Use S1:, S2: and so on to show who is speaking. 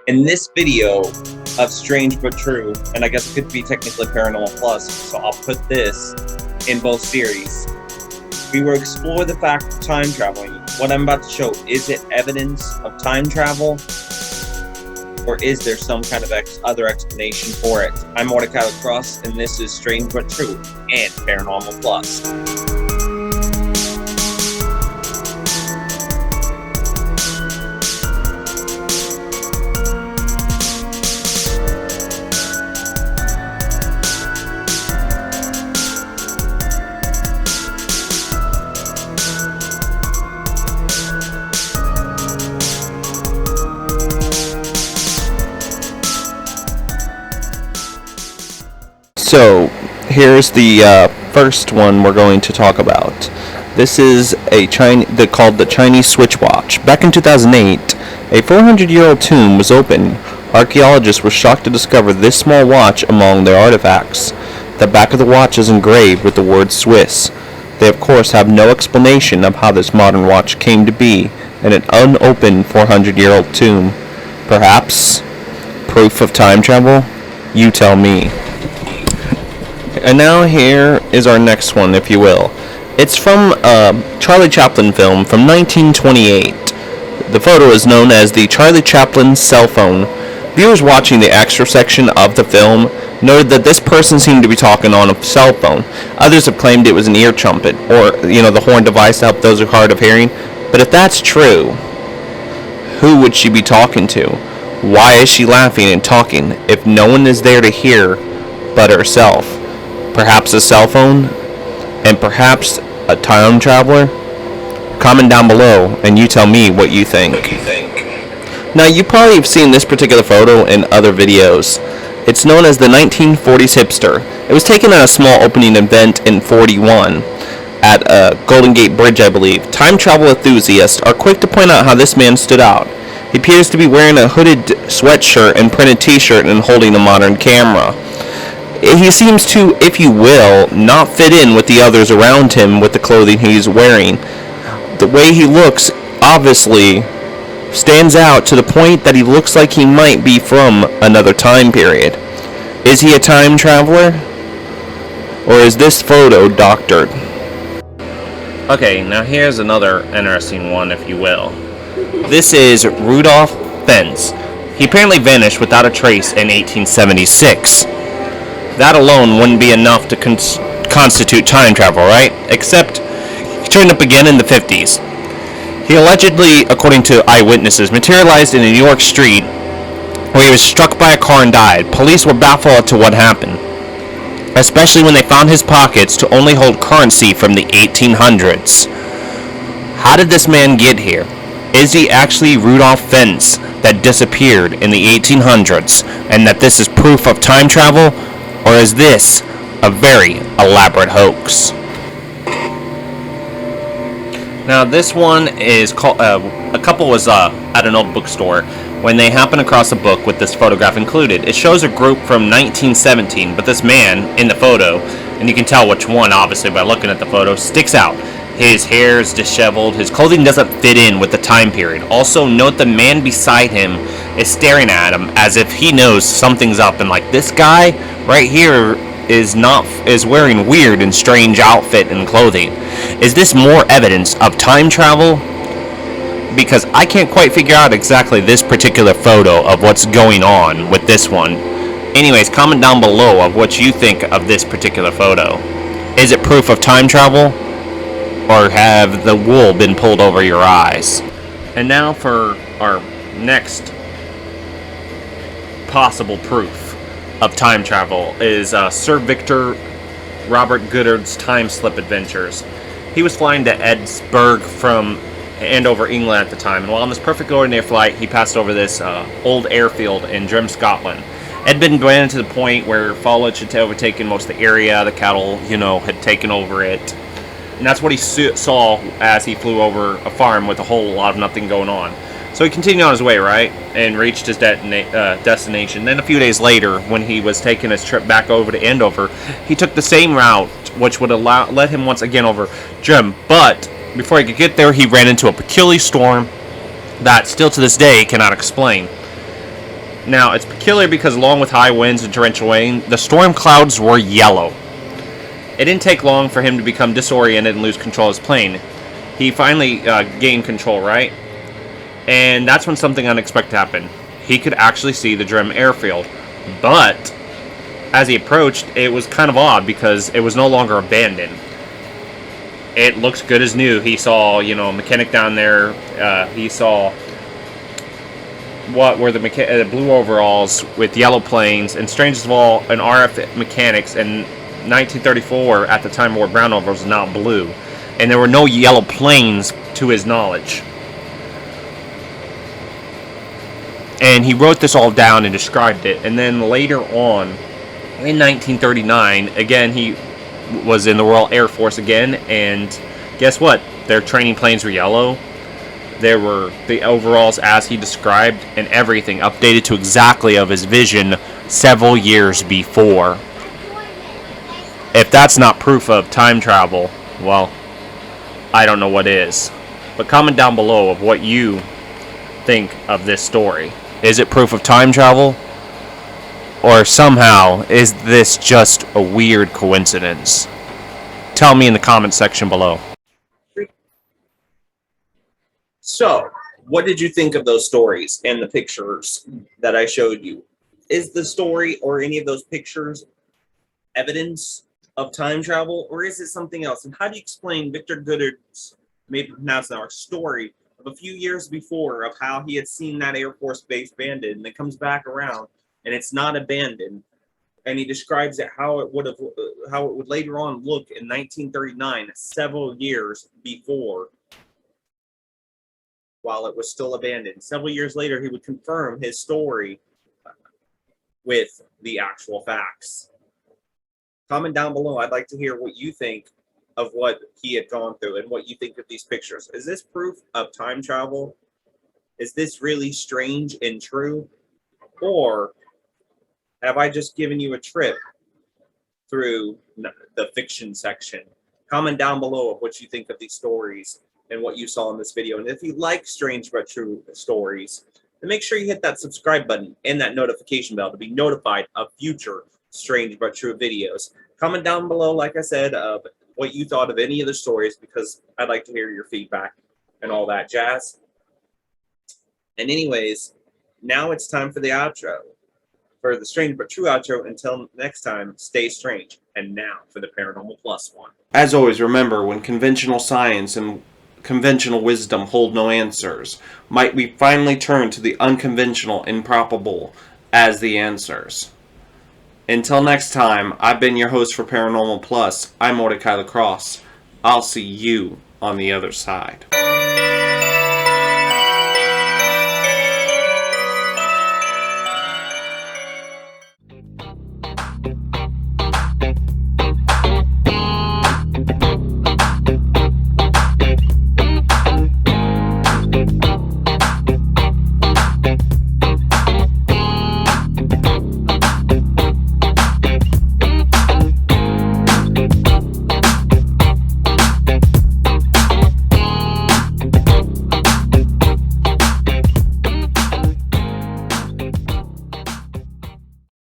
S1: In this video of Strange But True, and I guess it could be technically Paranormal Plus, so I'll put this in both series. We will explore the fact of time traveling. What I'm about to show, is it evidence of time travel? Or is there some kind of other explanation for it? I'm Mortika, Lacrosse, and this is Strange But True and Paranormal Plus.
S2: So, here's the first one we're going to talk about. This is called the Chinese Switch Watch. Back in 2008, a 400-year-old tomb was opened. Archaeologists were shocked to discover this small watch among their artifacts. The back of the watch is engraved with the word Swiss. They, of course, have no explanation of how this modern watch came to be in an unopened 400-year-old tomb. Perhaps proof of time travel? You tell me. And now here is our next one, if you will. It's from a Charlie Chaplin film from 1928. The photo is known as the Charlie Chaplin cell phone. Viewers watching the extra section of the film noted that this person seemed to be talking on a cell phone. Others have claimed it was an ear trumpet, or, the horn device to help those who are hard of hearing. But if that's true, who would she be talking to? Why is she laughing and talking if no one is there to hear but herself? Perhaps a cell phone, and perhaps a time traveler? Comment down below, and you tell me what you think. Now, you probably have seen this particular photo in other videos. It's known as the 1940s Hipster. It was taken at a small opening event in 41 at Golden Gate Bridge, I believe. Time travel enthusiasts are quick to point out how this man stood out. He appears to be wearing a hooded sweatshirt and printed t-shirt and holding a modern camera. He seems to, if you will, not fit in with the others around him with the clothing he's wearing. The way he looks, obviously, stands out to the point that he looks like he might be from another time period. Is he a time traveler? Or is this photo doctored? Okay, now here's another interesting one, if you will. This is Rudolph Fentz. He apparently vanished without a trace in 1876. That alone wouldn't be enough to constitute time travel, right? Except he turned up again in the 50s. He allegedly, according to eyewitnesses, materialized in a New York street where he was struck by a car and died. Police were baffled as to what happened, especially when they found his pockets to only hold currency from the 1800s. How did this man get here? Is he actually Rudolph Fentz that disappeared in the 1800s, and that this is proof of time travel? Or is this a very elaborate hoax? Now, this one is called, a couple was at an old bookstore when they happened across a book with this photograph included. It shows a group from 1917, but this man in the photo, and you can tell which one obviously by looking at the photo, sticks out. His hair is disheveled, his clothing doesn't fit in with the time period. Also, note the man beside him is staring at him as if he knows something's up, and like, this guy right here is wearing weird and strange outfit and clothing. Is this more evidence of time travel? Because I can't quite figure out exactly this particular photo of what's going on with this one. Anyways, comment down below of what you think of this particular photo. Is it proof of time travel? Or have the wool been pulled over your eyes? And now for our next possible proof of time travel is Sir Victor Robert Goodard's time slip adventures. He was flying to Edinburgh from Andover, England at the time, and while on this perfect ordinary flight, he passed over this old airfield in Drim, Scotland. It had been abandoned to the point where foliage had overtaken most of the area, the cattle, had taken over it. And that's what he saw as he flew over a farm with a whole lot of nothing going on. So he continued on his way, right, and reached his destination. Then a few days later, when he was taking his trip back over to Andover, he took the same route, which would let him once again over Drim. But before he could get there, he ran into a peculiar storm that still to this day cannot explain. Now, it's peculiar because along with high winds and torrential rain, the storm clouds were yellow. It didn't take long for him to become disoriented and lose control of his plane. He finally gained control, right? And that's when something unexpected happened. He could actually see the Drim airfield. But as he approached, it was kind of odd because it was no longer abandoned. It looks good as new. He saw, a mechanic down there. He saw what were the blue overalls with yellow planes, and strangest of all, an RF mechanics in 1934 at the time wore brown overalls, not blue, and there were no yellow planes to his knowledge. And he wrote this all down and described it, and then later on, in 1939, again he was in the Royal Air Force again, and guess what? Their training planes were yellow. There were the overalls as he described, and everything updated to exactly of his vision several years before. If that's not proof of time travel, well, I don't know what is. But comment down below of what you think of this story. Is it proof of time travel? Or somehow, is this just a weird coincidence? Tell me in the comment section below.
S1: So, what did you think of those stories and the pictures that I showed you? Is the story or any of those pictures evidence of time travel, or is it something else? And how do you explain Victor Goodard's, maybe pronounce our story of a few years before of how he had seen that Air Force base abandoned, and it comes back around and it's not abandoned, and he describes it how it would later on look in 1939, several years before, while it was still abandoned. Several years later, he would confirm his story with the actual facts. Comment down below. I'd like to hear what you think of what he had gone through and what you think of these pictures. Is this proof of time travel? Is this really strange and true? Or have I just given you a trip through the fiction section? Comment down below of what you think of these stories and what you saw in this video. And if you like strange but true stories, then make sure you hit that subscribe button and that notification bell to be notified of future strange but true videos. Comment down below, like I said, of what you thought of any of the stories, because I'd like to hear your feedback and all that jazz. And anyways, now it's time for the outro. For the strange but true outro. Until next time, stay strange. And now for the Paranormal Plus one. As always, remember, when conventional science and conventional wisdom hold no answers, might we finally turn to the unconventional, improbable as the answers. Until next time, I've been your host for Paranormal Plus. I'm Mortika Lacrosse. I'll see you on the other side.